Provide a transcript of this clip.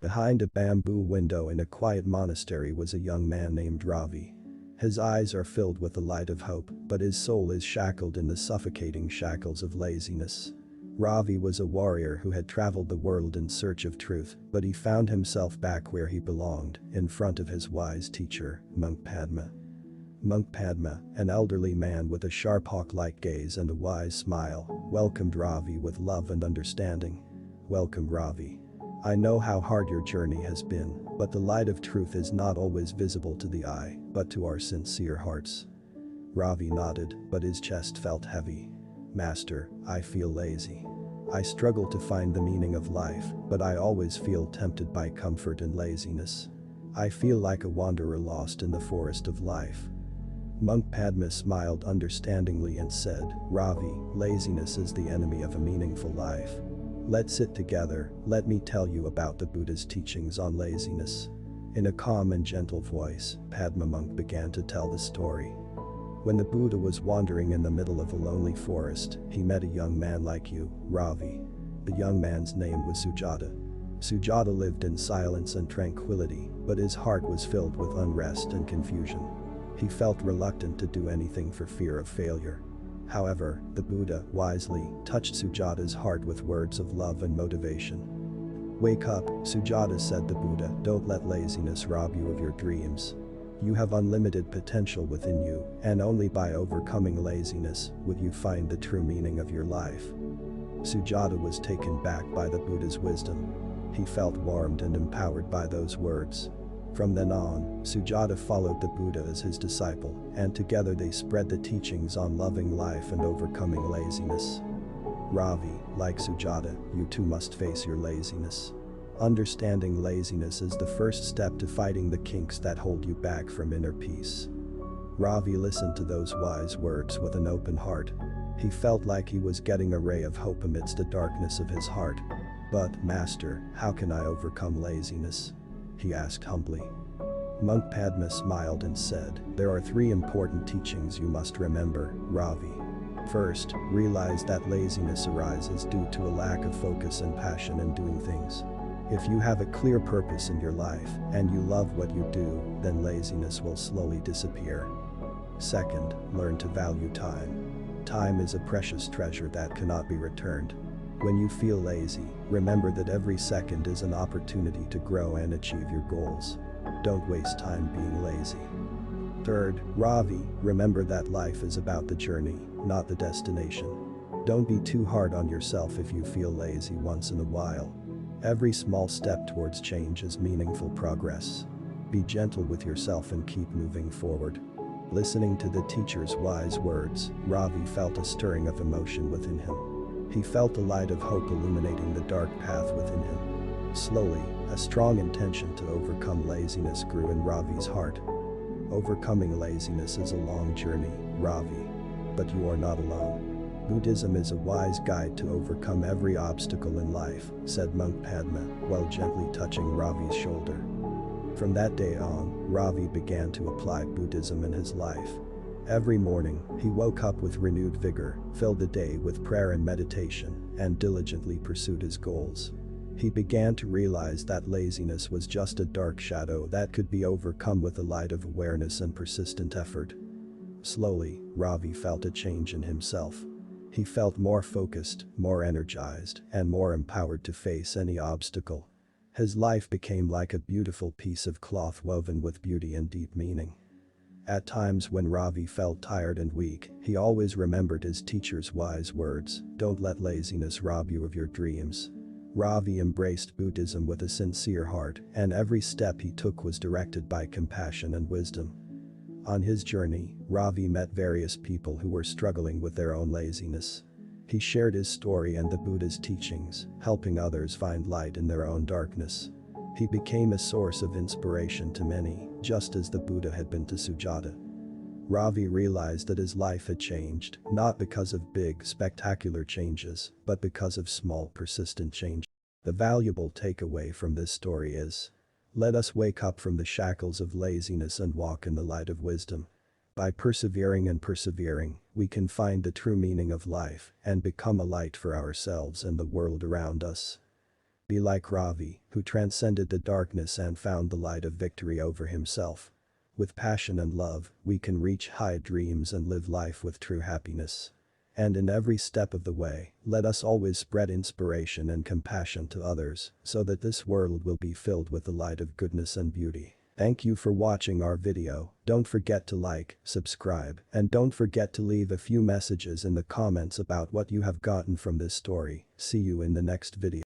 Behind a bamboo window in a quiet monastery was a young man named Ravi. His eyes are filled with the light of hope, but his soul is shackled in the suffocating shackles of laziness. Ravi was a warrior who had traveled the world in search of truth, but he found himself back where he belonged, in front of his wise teacher, Monk Padma. Monk Padma, an elderly man with a sharp hawk-like gaze and a wise smile, welcomed Ravi with love and understanding. "Welcome, Ravi. I know how hard your journey has been, but the light of truth is not always visible to the eye, but to our sincere hearts." Ravi nodded, but his chest felt heavy. "Master, I feel lazy. I struggle to find the meaning of life, but I always feel tempted by comfort and laziness. I feel like a wanderer lost in the forest of life." Monk Padma smiled understandingly and said, "Ravi, laziness is the enemy of a meaningful life. Let's sit together, let me tell you about the Buddha's teachings on laziness." In a calm and gentle voice, Padma monk began to tell the story. When the Buddha was wandering in the middle of a lonely forest, he met a young man like you, Ravi. The young man's name was Sujata. Sujata lived in silence and tranquility, but his heart was filled with unrest and confusion. He felt reluctant to do anything for fear of failure. However, the Buddha, wisely, touched Sujata's heart with words of love and motivation. "Wake up," Sujata said the Buddha, "don't let laziness rob you of your dreams. You have unlimited potential within you, and only by overcoming laziness will you find the true meaning of your life." Sujata was taken back by the Buddha's wisdom. He felt warmed and empowered by those words. From then on, Sujata followed the Buddha as his disciple, and together they spread the teachings on loving life and overcoming laziness. Ravi, like Sujata, you too must face your laziness. Understanding laziness is the first step to fighting the kinks that hold you back from inner peace. Ravi listened to those wise words with an open heart. He felt like he was getting a ray of hope amidst the darkness of his heart. "But, Master, how can I overcome laziness?" he asked humbly. Monk Padma smiled and said, "There are 3 important teachings you must remember, Ravi. First, realize that laziness arises due to a lack of focus and passion in doing things. If you have a clear purpose in your life, and you love what you do, then laziness will slowly disappear. Second, learn to value time. Time is a precious treasure that cannot be returned. When you feel lazy, remember that every second is an opportunity to grow and achieve your goals. Don't waste time being lazy. Third, Ravi, remember that life is about the journey, not the destination. Don't be too hard on yourself if you feel lazy once in a while. Every small step towards change is meaningful progress. Be gentle with yourself and keep moving forward." Listening to the teacher's wise words, Ravi felt a stirring of emotion within him. He felt a light of hope illuminating the dark path within him. Slowly, a strong intention to overcome laziness grew in Ravi's heart. Overcoming laziness is a long journey, Ravi. But you are not alone. Buddhism is a wise guide to overcome every obstacle in life, said Monk Padma, while gently touching Ravi's shoulder. From that day on, Ravi began to apply Buddhism in his life. Every morning, he woke up with renewed vigor, filled the day with prayer and meditation, and diligently pursued his goals. He began to realize that laziness was just a dark shadow that could be overcome with the light of awareness and persistent effort. Slowly, Ravi felt a change in himself. He felt more focused, more energized, and more empowered to face any obstacle. His life became like a beautiful piece of cloth woven with beauty and deep meaning. At times when Ravi felt tired and weak, he always remembered his teacher's wise words, "Don't let laziness rob you of your dreams." Ravi embraced Buddhism with a sincere heart, and every step he took was directed by compassion and wisdom. On his journey, Ravi met various people who were struggling with their own laziness. He shared his story and the Buddha's teachings, helping others find light in their own darkness. He became a source of inspiration to many, just as the Buddha had been to Sujata. Ravi realized that his life had changed, not because of big, spectacular changes, but because of small, persistent changes. The valuable takeaway from this story is: let us wake up from the shackles of laziness and walk in the light of wisdom. By persevering and persevering, we can find the true meaning of life and become a light for ourselves and the world around us. Be like Ravi, who transcended the darkness and found the light of victory over himself. With passion and love, we can reach high dreams and live life with true happiness. And in every step of the way, let us always spread inspiration and compassion to others, so that this world will be filled with the light of goodness and beauty. Thank you for watching our video. Don't forget to like, subscribe, and don't forget to leave a few messages in the comments about what you have gotten from this story. See you in the next video.